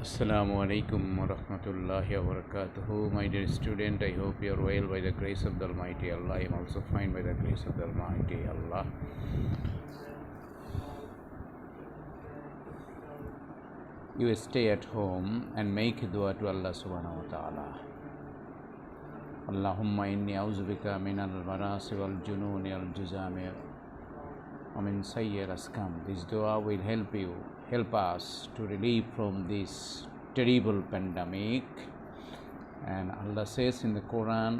Assalamu alaikum wa rahmatullahi wa barakatuhu. My dear student, I hope you are well by the grace of the Almighty Allah. I am also fine by the grace of the Almighty Allah. You stay at home and make dua to Allah subhanahu wa ta'ala. Allahumma inni auzubika min al-marasi wal-jununi al-juzami wa min sayyi al-askam. This dua will help us to relieve from this terrible pandemic. And Allah says in the Quran,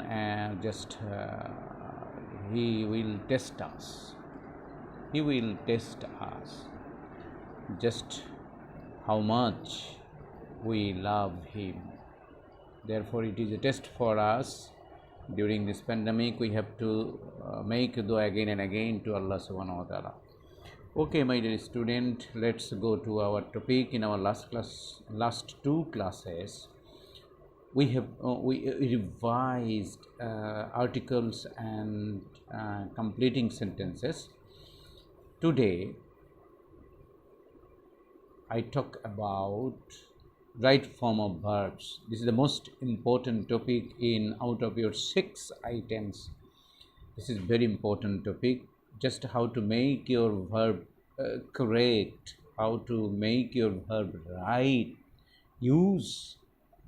He will test us. He will test us just how much we love Him. Therefore, it is a test for us. During this pandemic, we have to make dua again and again to Allah subhanahu wa ta'ala. Okay, my dear student, let's go to our topic. In our last two classes, we have revised articles and completing sentences. Today, I talk about right form of verbs. This is the most important topic out of your 6 items. This is very important topic. Just how to make your verb correct, how to make your verb right. Use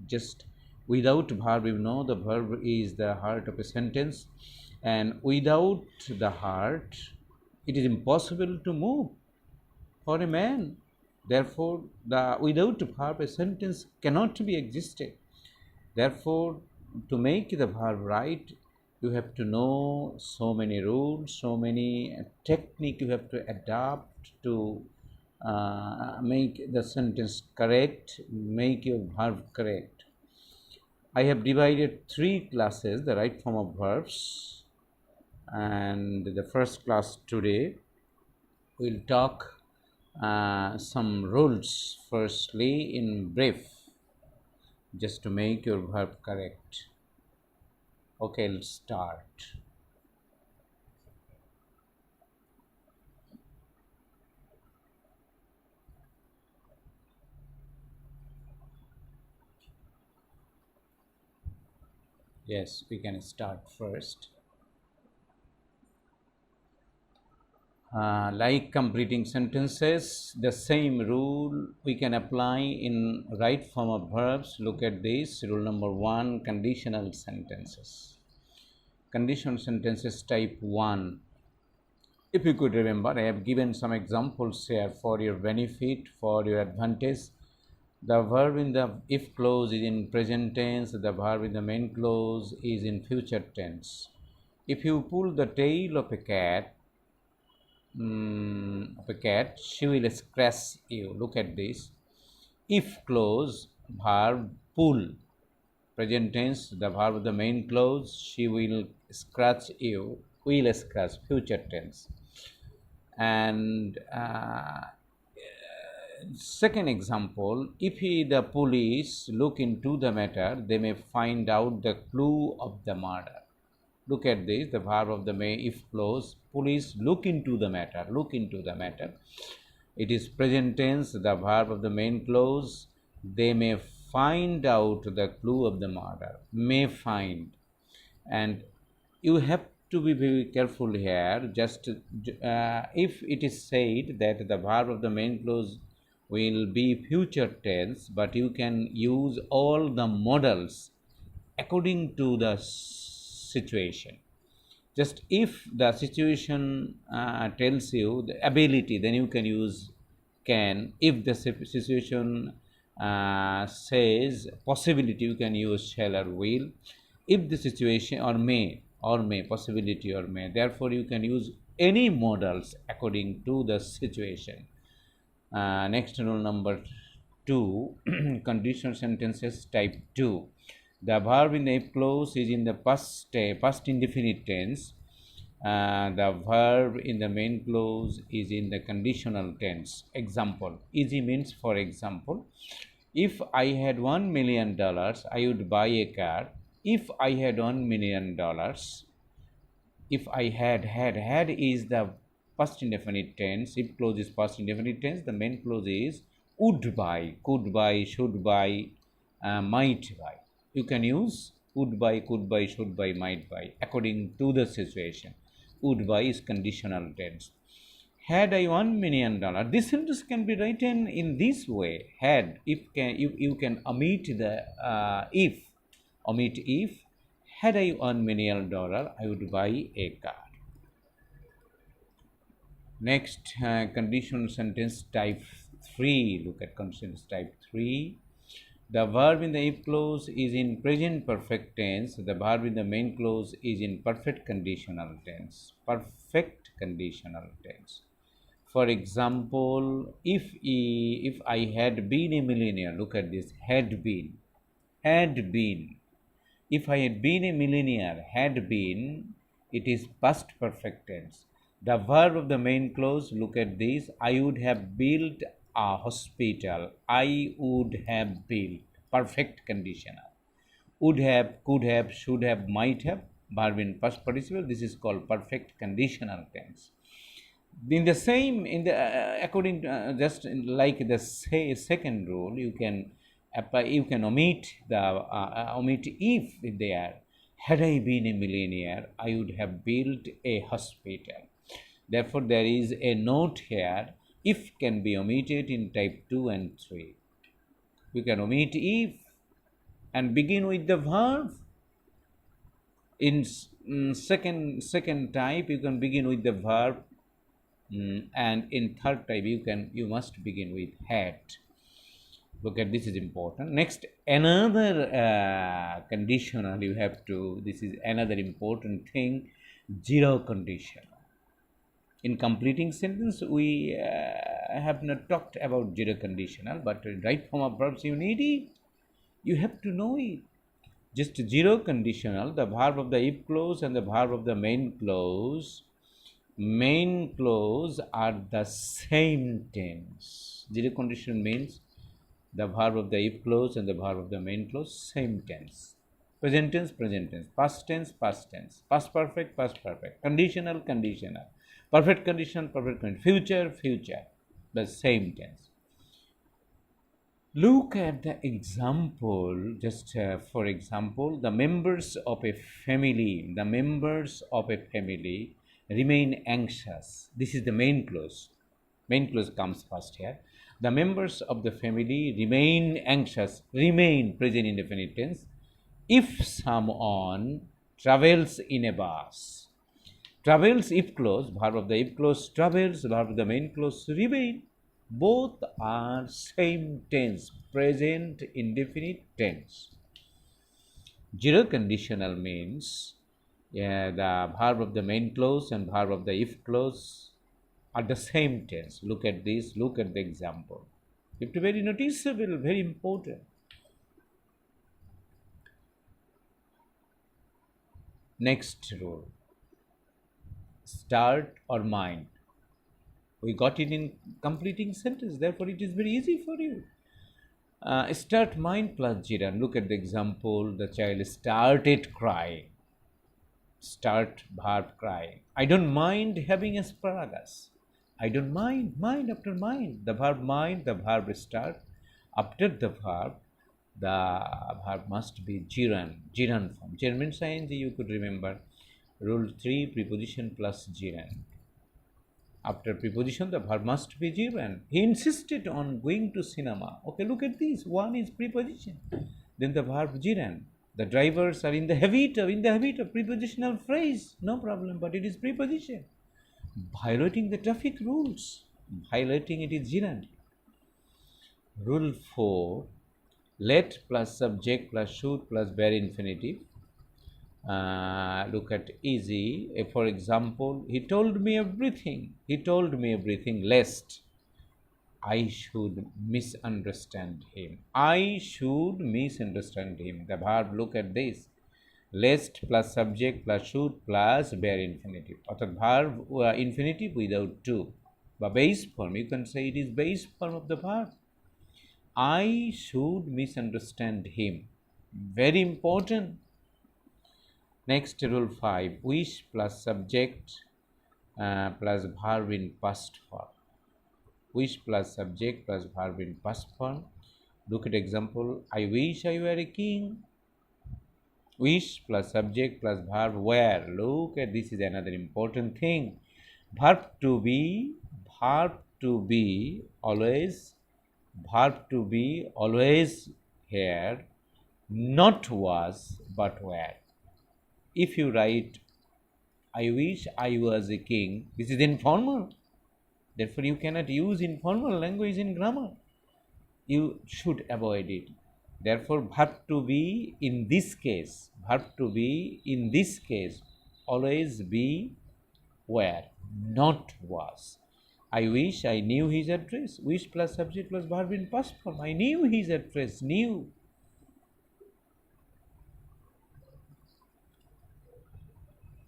just without verb. You know, the verb is the heart of a sentence, and without the heart, it is impossible to move for a man. Therefore, without verb, a sentence cannot be existed. Therefore, to make the verb right, you have to know so many rules, so many technique you have to adapt to make the sentence correct, make your verb correct. I have divided 3 classes, the right form of verbs, and the first class today we'll talk some rules firstly in brief, just to make your verb correct. Okay, let's start. Yes, we can start first. Like completing sentences, the same rule we can apply in right form of verbs. Look at this. Rule number 1, conditional sentences. Conditional sentences type 1. If you could remember, I have given some examples here for your benefit, for your advantage. The verb in the if clause is in present tense. The verb in the main clause is in future tense. If you pull the tail of a cat, she will scratch you. Look at this. If clause, verb pull, present tense, the verb of the main clause, she will scratch you, will scratch, future tense. And second example, if the police look into the matter, they may find out the clue of the murder. Look at this, the verb of the if clause, police look into the matter, look into the matter. It is present tense, the verb of the main clause, they may find out the clue of the murder, may find. And you have to be very careful here, just if it is said that the verb of the main clause will be future tense, but you can use all the models according to the situation. Just if the situation tells you the ability, then you can use can. If the situation says possibility, you can use shall or will. If the situation or may, possibility or may, therefore you can use any models according to the situation. Next, rule number 2, conditional sentences type 2. The verb in the if clause is in the past indefinite tense. The verb in the main clause is in the conditional tense. Example, easy means, for example, if I had $1 million, I would buy a car. If I had $1 million, if I had is the past indefinite tense. If clause is past indefinite tense, the main clause is would buy, could buy, should buy, might buy. You can use would buy, could buy, should buy, might buy according to the situation. Would buy is conditional tense. Had I $1 million, this sentence can be written in this way. Had, if can you can omit the if, omit if. Had I $1 million, I would buy a car. Next, conditional sentence type 3. Look at conditional type 3. The verb in the if clause is in present perfect tense. The verb in the main clause is in perfect conditional tense. Perfect conditional tense. For example, if I had been a millionaire, look at this, had been. If I had been a millionaire, had been, it is past perfect tense. The verb of the main clause, look at this, I would have built a hospital. I would have built, perfect conditional. Would have, could have, should have, might have, verb in past participle. This is called perfect conditional tense. In the same, in the according to, just like the second rule, you can apply, you can omit the omit if there. Had I been a millionaire, I would have built a hospital. Therefore, there is a note here. If can be omitted in type 2 and 3. You can omit if and begin with the verb. In second type, you can begin with the verb, and in third type, you must begin with had. Look at this is important. Next, another conditional you have to. This is another important thing. Zero conditional. In completing sentence, we have not talked about zero conditional, but right form of verbs you need it. You have to know it. Just zero conditional, the verb of the if clause and the verb of the main clause are the same tense. Zero conditional means the verb of the if clause and the verb of the main clause same tense. Present tense, past tense, past perfect, conditional, perfect condition, future, the same tense. Look at the example, just for example, the members of a family remain anxious. This is the main clause. Main clause comes first here. The members of the family remain anxious, remain present indefinite tense, if someone travels in a bus. Travels if clause, verb of the if clause travels, verb of the main clause remain. Both are same tense, present indefinite tense. Zero conditional means the verb of the main clause and verb of the if clause are the same tense. Look at this, look at the example. You have to be very noticeable, very important. Next rule, start or mind. We got it in completing sentence, therefore it is very easy for you. Start mind plus jiran. Look at the example. The child started crying. Start verb crying. I don't mind having asparagus. I don't mind. Mind after mind. The verb mind, the verb start. After the verb must be jiran. Jiran form. Jiran means ing, you could remember. Rule 3, preposition plus jiran. After preposition, the verb must be jiran. He insisted on going to cinema. Okay, look at this. One is preposition. Then the verb jiran. The drivers are in the habit of prepositional phrase. No problem, but it is preposition. Violating the traffic rules. Violating it is jiran. Rule 4. Let plus subject plus should plus bare infinitive. Look at easy. For example, he told me everything lest I should misunderstand him. The verb, look at this. Lest plus subject plus should plus bare infinitive. Or verb infinitive without to. But base form, you can say it is base form of the verb. I should misunderstand him. Very important. Next, rule 5. Wish plus subject plus verb in past form. wish plus subject plus verb in past form. Look at example. I wish I were a king. Wish plus subject plus verb were. Look at this is another important thing. Verb to be always, verb to be always here, not was but were. If you write I wish I was a king, this is informal. Therefore you cannot use informal language in grammar. You should avoid it. Therefore verb to be in this case, always be were, not was. I wish I knew his address. Wish plus subject plus verb in past form. I knew his address. Knew.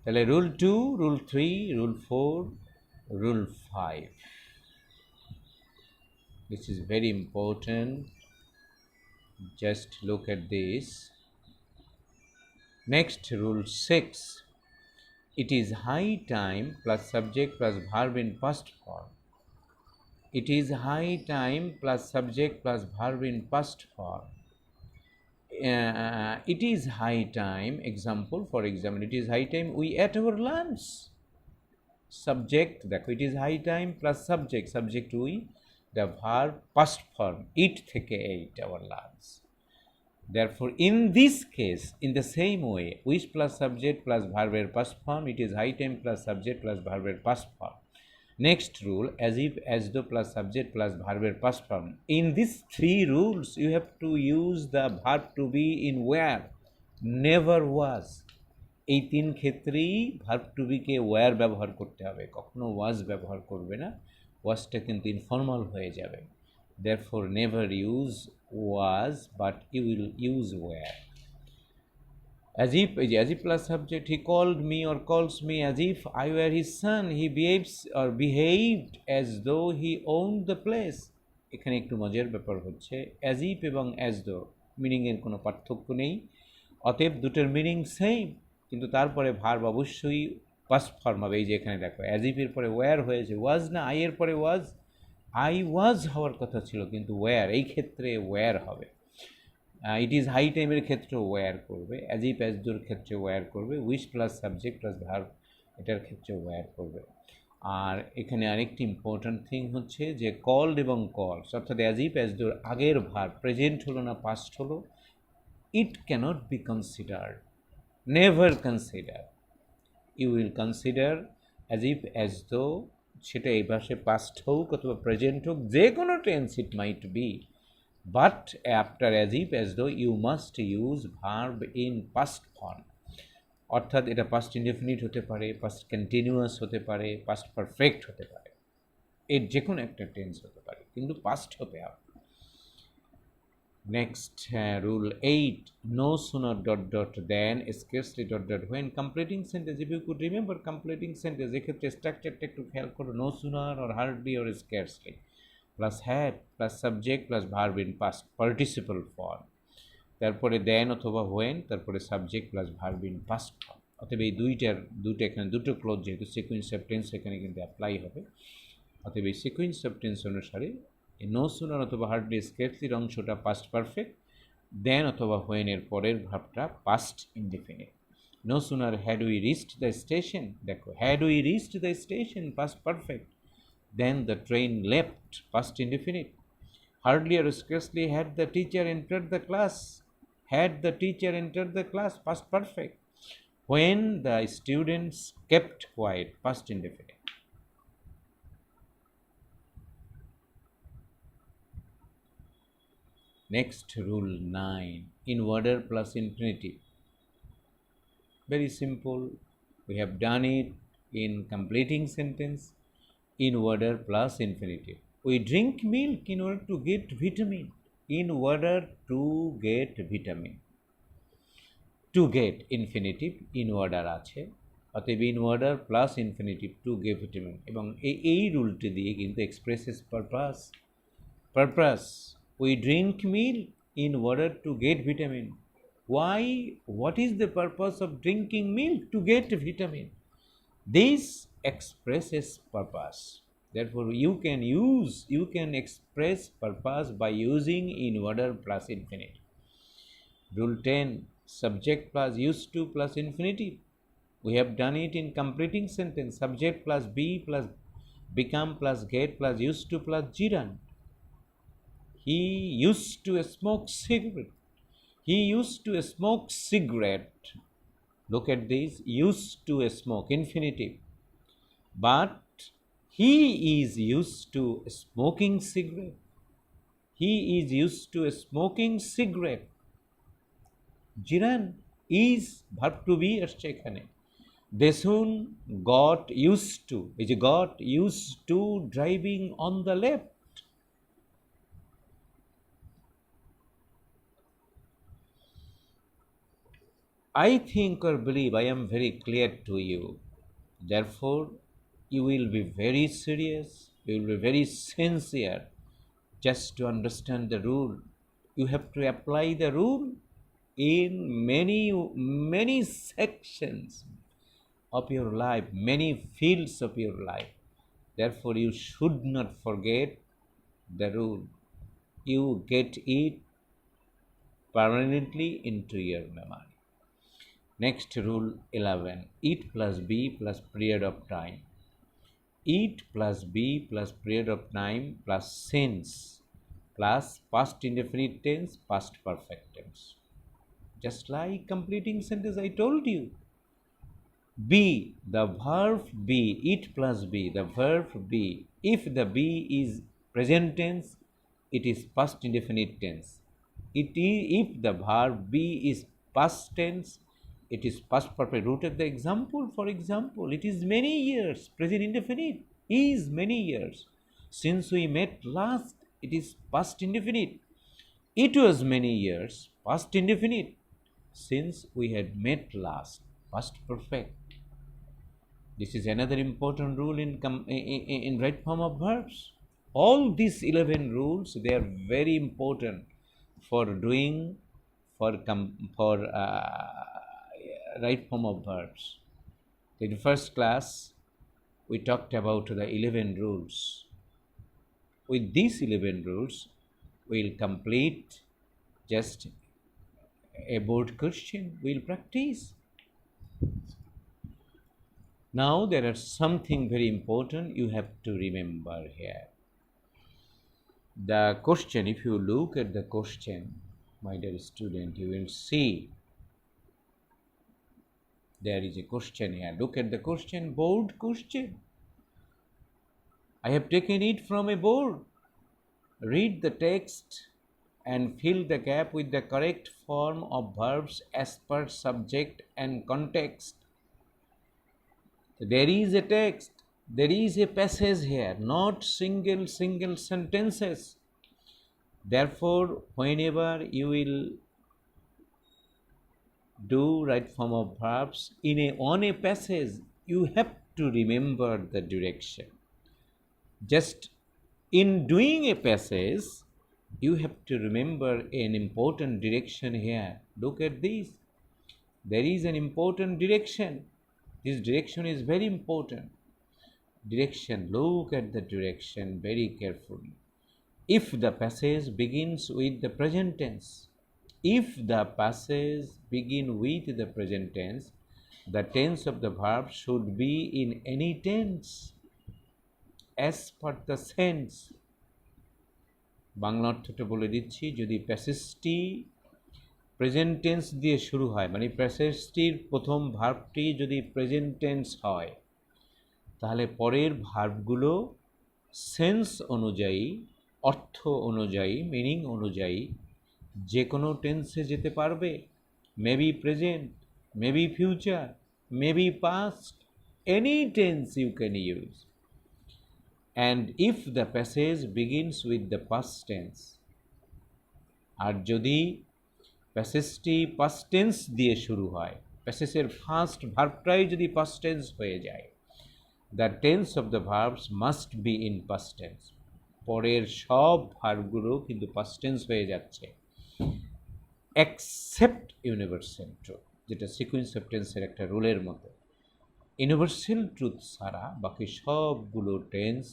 তাহলে rule 2, rule 3, rule 4, rule 5. This is very important. Just look at this. Next, rule 6. It is high time plus subject plus verb in past form. It is high time plus subject plus verb in past form. It is high time. Example, for example, it is high time we ate our lunch. Subject, দেখো, it is high time plus subject, subject we, the verb past form, eat থেকে ate our lunch. Therefore, in this case, in the same way, wish plus subject plus verb এর past form, it is high time plus subject plus verb এর past form. Next rule, as if, as though plus subject plus verb এর past form. In these three rules, you have to use the verb to be in where, never was. এই তিন ক্ষেত্রেই verb two বিকে wire ব্যবহার করতে হবে, কখনো ওয়াজ ব্যবহার করবে না, ওয়াজটা কিন্তু ইনফর্মাল হয়ে যাবে। Therefore never use was but you will use were. As if plus subject, he called me or calls me as if I were his son. He behaves or behaved as though he owned the place. এখানে একটু মজার ব্যাপার হচ্ছে as if এবং as though মিনিংয়ের কোনো পার্থক্য নেই, অতএব দুটোর মিনিং সেম, কিন্তু তারপরে ভার্ব অবশ্যই পাস্ট ফর্ম হবে। এই যে এখানে দেখো as if এর পরে ওয়্যার হয়েছে, ওয়াজ না, আই এর পরে ওয়াজ, আই ওয়াজ হওয়ার কথা ছিল কিন্তু ওয়্যার, এই ক্ষেত্রে ওয়্যার হবে। ইট ইজ হাই টাইমের ক্ষেত্রে ওয়্যার করবে, অ্যাজ ইফ অ্যাজ দোর ক্ষেত্রে ওয়্যার করবে, wish plus subject plus verb এটার ক্ষেত্রে ওয়্যার করবে। আর এখানে আরেকটি ইম্পর্ট্যান্ট থিং হচ্ছে যে কল্ড এবং কলস, অর্থাৎ অ্যাজ ইফ অ্যাজ দোর আগের ভার্ব প্রেজেন্ট হলো না পাস্ট হলো, it cannot be considered, never consider. You will consider as if as though, সেটা এই ভাষায় পাস্ট হোক অথবা প্রেজেন্ট হোক, যে কোনো tense it might be, but after as if as though you must use verb in past form, অর্থাৎ এটা past indefinite হতে পারে, past continuous হতে পারে, past perfect হতে পারে, এর যে কোনো একটা টেন্স হতে পারে, কিন্তু past হতে হবে। Next, rule 8, no sooner ... than, scarcely ... when. Completing sentence, if you could remember completing sentence, এক্ষেত্রে স্ট্রাকচারটা একটু খেয়াল করো, no sooner or hardly or scarcely plus had plus subject plus verb in past participle form, তারপরে দেন অথবা when, তারপরে subject plus verb in past form. অতএব এই দুটো এখানে দুটো ক্লোজ, যেহেতু সিকুয়েন্স অফ টেন্স এখানে কিন্তু অ্যাপ্লাই হবে, অতএব এই সিকুয়েন্স অফ টেন্স অনুসারে এই নো সুনার অথবা হার্ডলি স্কেটসলির অংশটা পাস্ট পারফেক্ট, দেন অথবা when এর পরের ভার্বটা past indefinite. No sooner had we reached the station, দেখো had we reached the station past perfect, then the train left past indefinite. Hardly or scarcely had the teacher entered the class, had the teacher entered the class past perfect. When the students kept quiet past indefinite. Next, rule 9, in order plus infinitive. Very simple, we have done it in completing sentence. In order plus infinitive. We drink milk in order to get vitamin. In order to get vitamin. To get infinitive in order আছে, অতএব in order plus infinitive to get vitamin, এবং এই রুলটি দিয়ে কিন্তু expresses purpose. We drink milk in order to get vitamin. Why? What is the purpose of drinking milk? To get vitamin. This expresses purpose. Therefore, you can express purpose by using in order plus infinitive. Rule 10, subject plus used to plus infinitive. We have done it in completing sentence. Subject plus be plus become plus get plus used to plus gerund. He used to smoke cigarette. He used to smoke cigarette. Look at this. Used to smoke infinitive. But he is used to smoking cigarette. He is used to smoking cigarette. Gerund is verb to be আসছে এখানে. They soon got used to, এই যে got used to driving on the left. I think or believe I am very clear to you. Therefore, you will be very serious, you will be very sincere just to understand the rule. You have to apply the rule in many sections of your life, many fields of your life. Therefore, you should not forget the rule. You get it permanently into your memory. Next, rule 11, it plus be plus period of time. It plus be plus period of time plus since plus past indefinite tense, past perfect tense. Just like completing sentence I told you. Be, the verb be, it plus be, the verb be. If the be is present tense, it is past indefinite tense. If the verb be is past tense, it is past perfect. Root of the example, for example, it is many years, present indefinite, is many years. Since we met last, it is past indefinite. It was many years, past indefinite. Since we had met last, past perfect. This is another important rule in right form of verbs. All these 11 rules, they are very important for doing for right form of verbs. In the first class, we talked about the 11 rules. With these 11 rules, we'll complete just a board question. We'll practice. Now there are something very important you have to remember here. The question, if you look at the question, my dear student, you will see there is a question here. Look at the question, board question. I have taken it from a board. Read the text and fill the gap with the correct form of verbs as per subject and context. There is a text, there is a passage here, not single sentences. Therefore, whenever you will do right form of verbs on a passage, you have to remember the direction. Just in doing a passage, you have to remember an important direction here. Look at this. There is an important direction. This direction is very important. Direction, look at the direction very carefully. If the passage begins with the present tense, if the passage begin with the present tense, the tense of the verb should be in any tense as per the sense. Bangla অর্থটা বলে দিচ্ছি, যদি প্যাসেজটি present tense দিয়ে শুরু হয়, মানে প্যাসেজটির প্রথম ভার্বটি যদি প্রেজেন্ট টেন্স হয়, তাহলে পরের ভার্বগুলো সেন্স অনুযায়ী, অর্থ অনুযায়ী, মিনিং অনুযায়ী যে কোনো টেন্সে যেতে পারবে। Maybe present, maybe future, maybe past, any tense you can use. And if the passage begins with the past tense, আর যদি প্যাসেজটি পাস্ট টেন্স দিয়ে শুরু হয়, প্যাসেজের ফার্স্ট ভার্বটাই যদি পাস্ট টেন্স হয়ে যায়, the tense of the verbs must be in past tense. পরের সব ভার্বগুলো কিন্তু পাস্ট টেন্স হয়ে যাচ্ছে, except universal truth, যেটা সিকুয়েন্স অফ টেন্সের একটা রুলের মতো। ইউনিভার্সাল ট্রুথ ছাড়া বাকি সবগুলো টেন্স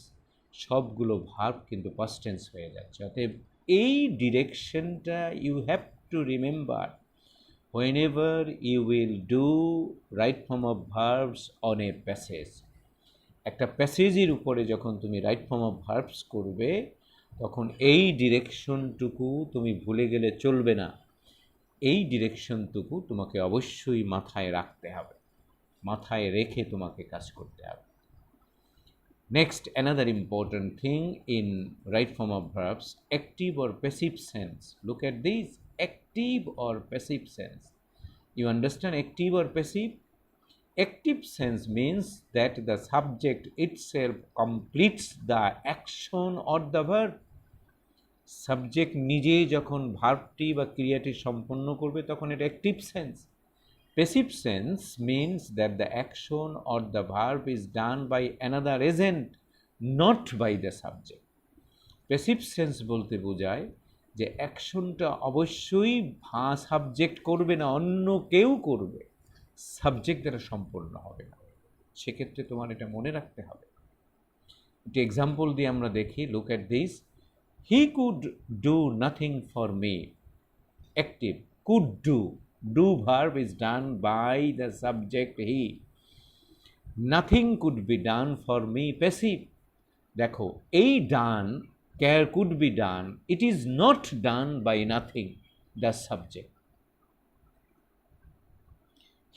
সবগুলো ভার্ব কিন্তু পাস্ট টেন্স হয়ে যাচ্ছে। অতএব এই ডিরেকশনটা you have to remember whenever you will do right form of verbs on a passage। একটা প্যাসেজের উপরে যখন তুমি রাইট ফর্ম অফ ভার্বস করবে তখন এই ডিরেকশনটুকু তুমি ভুলে গেলে চলবে না। এই ডিরেকশনটুকু তোমাকে অবশ্যই মাথায় রাখতে হবে, মাথায় রেখে তোমাকে কাজ করতে হবে। Next, another important thing in right form of verbs, active or passive sense. Look at this, active or passive sense. You understand active or passive? Active sense means that the subject itself completes the action or the verb. Subject নিজেই যখন ভার্বটি বা ক্রিয়াটি সম্পন্ন করবে তখন এটা active sense. Passive sense means that the action or the verb is done by another agent, not by the subject. Passive sense বলতে বোঝায় যে অ্যাকশনটা অবশ্যই সাবজেক্ট করবে না, অন্য কেউ করবে, সাবজেক্ট দ্বারা সম্পূর্ণ হবে না। সেক্ষেত্রে তোমার এটা মনে রাখতে হবে। একটি এক্সাম্পল দিয়ে আমরা দেখি। Look at this, he could do nothing for me. Active, could do, do verb is done by the subject he. Nothing could be done for me, passive. দেখো এই done, care could be done, it is not done by nothing, the subject.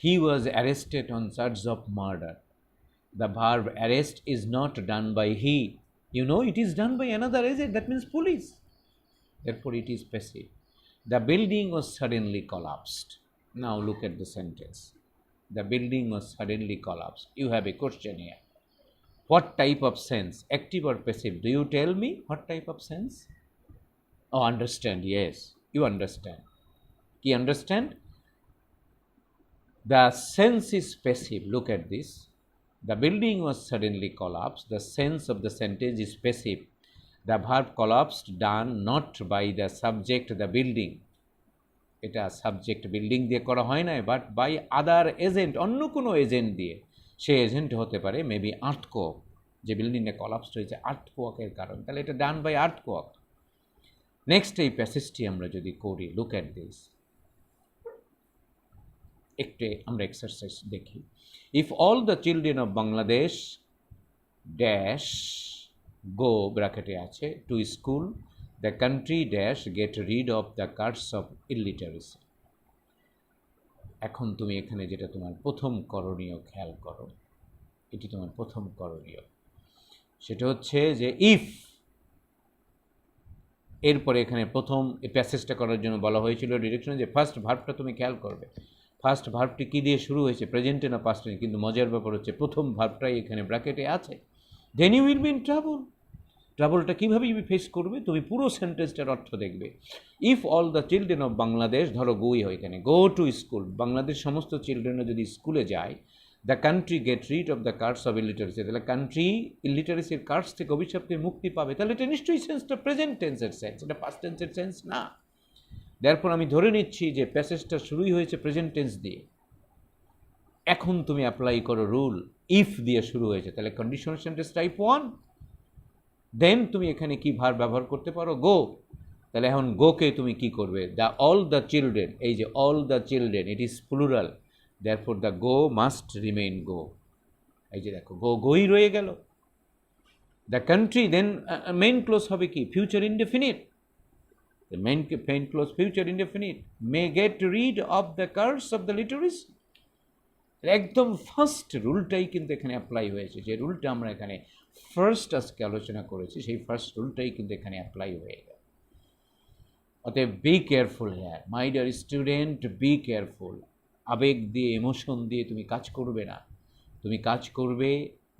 He was arrested on charge of murder. The verb arrest is not done by he. You know, it is done by another agent, that means police. Therefore, it is passive. The building was suddenly collapsed. Now look at the sentence. The building was suddenly collapsed. You have a question here. What type of sense, active or passive? Do you tell me what type of sense? Oh, understand, yes, you understand. You understand? The sense is passive. Look at this. The building was suddenly collapsed. The sense of the sentence is passive. The verb collapsed done not by the subject, the building. এটা subject building দিয়ে করা হয় না, but by other agent, অন্য কোনো agent দিয়ে। সে agent হতে পারে মেবি আর্থকোয়াক, যে বিল্ডিংটা কলাপস হয়েছে আর্থকোয়াকের কারণ, তাহলে এটা ডান বাই আর্থকোয়াক। নেক্সট এই প্যাসেজটি আমরা যদি করি, লুক অ্যাট দিস, একটু আমরা এক্সারসাইজ দেখি। If all the children of Bangladesh dash go, ব্র্যাকেটে আছে, to school, the country dash get rid of the curse of illiteracy. এখন তুমি এখানে যেটা তোমার প্রথম করণীয় খেয়াল করো, এটি তোমার প্রথম করণীয়, সেটা হচ্ছে যে ইফ, এরপরে এখানে প্রথম এই প্যাসেজটা করার জন্য বলা হয়েছিল ডিরেকশনে যে ফার্স্ট ভার্বটা তুমি খেয়াল করবে। ফার্স্ট ভার্বটি কী দিয়ে শুরু হয়েছে, প্রেজেন্টে না পাস্টে, কিন্তু মজার ব্যাপার হচ্ছে প্রথম ভার্বটাই এখানে ব্র্যাকেটে আছে। Then you will be in trouble. ট্রাবলটা কীভাবে ফেস করবে, তুমি পুরো সেন্টেন্সটার অর্থ দেখবে। If all the children of Bangladesh, ধরো গোই হয় এখানে, গো টু স্কুল, বাংলাদেশ সমস্ত চিলড্রেনরা যদি স্কুলে যায়, the country get rid of the curse of illiteracy, তাহলে কান্ট্রি ইলিটারেসির কার্স থেকে, অভিশাপ থেকে মুক্তি পাবে। তাহলে এটা নিশ্চয়ই সেন্সটা প্রেজেন্ট টেন্সের সেন্স, এটা পাস্ট টেন্সের সেন্স না। তারপর আমি ধরে নিচ্ছি যে প্যাসেজটা শুরুই হয়েছে প্রেজেন্ট টেন্স দিয়ে। এখন তুমি অ্যাপ্লাই করো রুল, ইফ দিয়ে শুরু হয়েছে, তাহলে কন্ডিশনাল সেন্টেন্স টাইপ 1। দেন তুমি এখানে কি ভার্ব ব্যবহার করতে পারো, গো। তাহলে এখন গোকে তুমি কি করবে, দ্য অল দ্য চিলড্রেন, এই যে all the children, it is plural, therefore the go must remain go. এই যে দেখো গো, গোই রয়ে গেল। The country, then main clause হবে কি, future indefinite, main clause future indefinite, may get rid of the curse of the literacy. একদম first রুলটাই কিন্তু এখানে অ্যাপ্লাই হয়েছে, যে রুলটা আমরা এখানে ফার্স্ট আজকে আলোচনা করেছি, সেই ফার্স্ট রুলটাই কিন্তু এখানে অ্যাপ্লাই হয়ে গেল। অতএব be careful here, my dear student, be careful. আবেগ দিয়ে, ইমোশন দিয়ে তুমি কাজ করবে না, তুমি কাজ করবে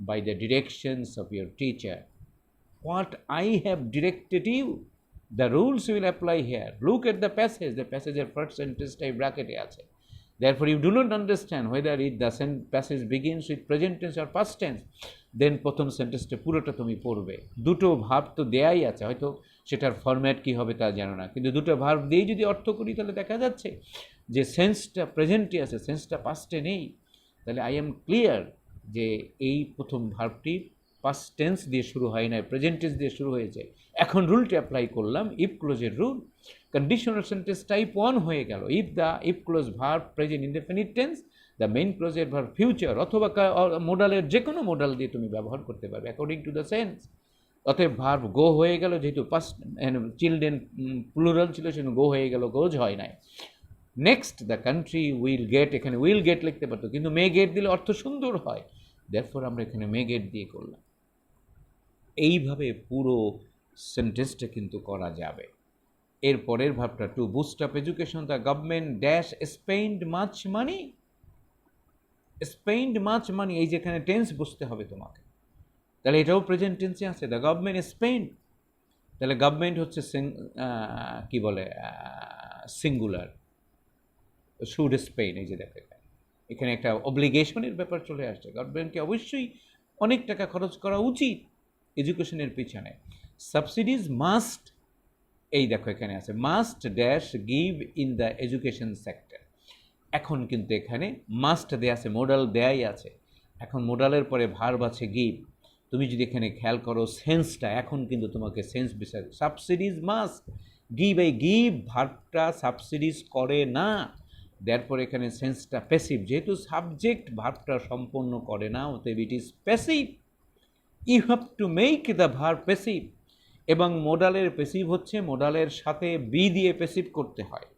by the directions of your teacher. What I have directed you, the rules will apply here. Look at the passage, the প্যাসেজের ফার্স্ট সেন্টেন্সটাই ব্র্যাকেটে আছে। Therefore, you do not understand whether the passage begins with present tense or past tense, then প্রথম সেন্টেন্সটা পুরোটা তুমি পড়বে। দুটো ভার্ব তো দেয়াই আছে, হয়তো সেটার ফরম্যাট কী হবে তা জানো না, কিন্তু দুটো ভার্ব দিয়েই যদি অর্থ করি তাহলে দেখা যাচ্ছে যে সেন্সটা প্রেজেন্টে আছে, সেন্সটা পাস্টে নেই। তাহলে আই এম ক্লিয়ার যে এই প্রথম ভার্বটি পাস্ট টেন্স দিয়ে শুরু হয় না, প্রেজেন্ট টেন্স দিয়ে শুরু হয়েছে। এখন রুলটি অ্যাপ্লাই করলাম, ইফ ক্লোজের রুল। কন্ডিশনাল সেন্টেন্স টাইপ 1 হয়ে গেল, if clause verb present indefinite tense, the main ক্লোজের ভার্ব ফিউচার, অথবা মোডালের যে কোনো মোডাল দিয়ে তুমি ব্যবহার করতে পারবে অ্যাকর্ডিং টু দ্য সেন্স। অতএব ভার্ব গো হয়ে গেল, যেহেতু পাস্ট চিলড্রেন প্লুরাল ছিল সেজন্য গো হয়ে গেল, গোজ হয় নাই। Next the country will get, এখানে উইল গেট লিখতে পারতো, কিন্তু মে গেট দিলে অর্থ সুন্দর হয়, দেয়ারফর আমরা এখানে মে গেট দিয়ে করলাম। এইভাবে পুরো সেন্টেন্সটা কিন্তু করা যাবে। এর পরের ভাবটা, two boost up education the government dash spend much money. Spend much money, এই যেখানে টেন্স বুঝতে হবে তোমাকে, তাহলে এটাও প্রেজেন্ট টেন্সে আছে, দ্য গভর্নমেন্ট স্পেন্ড, তাহলে গভর্নমেন্ট হচ্ছে কি বলে সিঙ্গুলার, শুড স্পেন, এই যে দেখো এখানে একটা অব্লিগেশনের ব্যাপার চলে আসছে, গভর্নমেন্টকে অবশ্যই অনেক টাকা খরচ করা উচিত এডুকেশনের পিছনে। সাবসিডিজ মাস্ট, এই দেখো এখানে আছে must dash give in the education sector. এখন কিন্তু এখানে মাস্ট দেয়া আছে, মোডাল দেয়াই আছে, এখন মোডালের পরে ভার্ব আছে গিভ। তুমি যদি এখানে খেয়াল করো সেন্সটা, এখন কিন্তু তোমাকে সেন্স বিচার, সাবসিডিজ মাস্ট গিভ, এই গিভ ভার্বটা সাবসিডিজ করে না, দেয়ারপর এখানে সেন্সটা প্যাসিভ, যেহেতু সাবজেক্ট ভার্বটা সম্পন্ন করে না, অতএব it is passive. You have to make the verb passive, এবং মোডালের প্যাসিভ হচ্ছে মোডালের সাথে বি দিয়ে প্যাসিভ করতে হয়,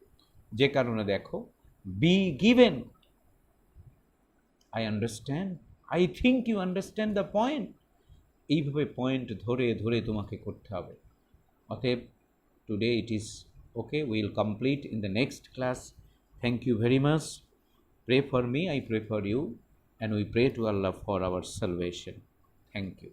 যে কারণে দেখো be given. I understand, I think you understand the point, এইভাবে পয়েন্ট ধরে ধরে তোমাকে করতে হবে। অতএব today it is okay, we will complete in the next class. Thank you very much. Pray for me, I pray for you, and we pray to Allah for our salvation. Thank you.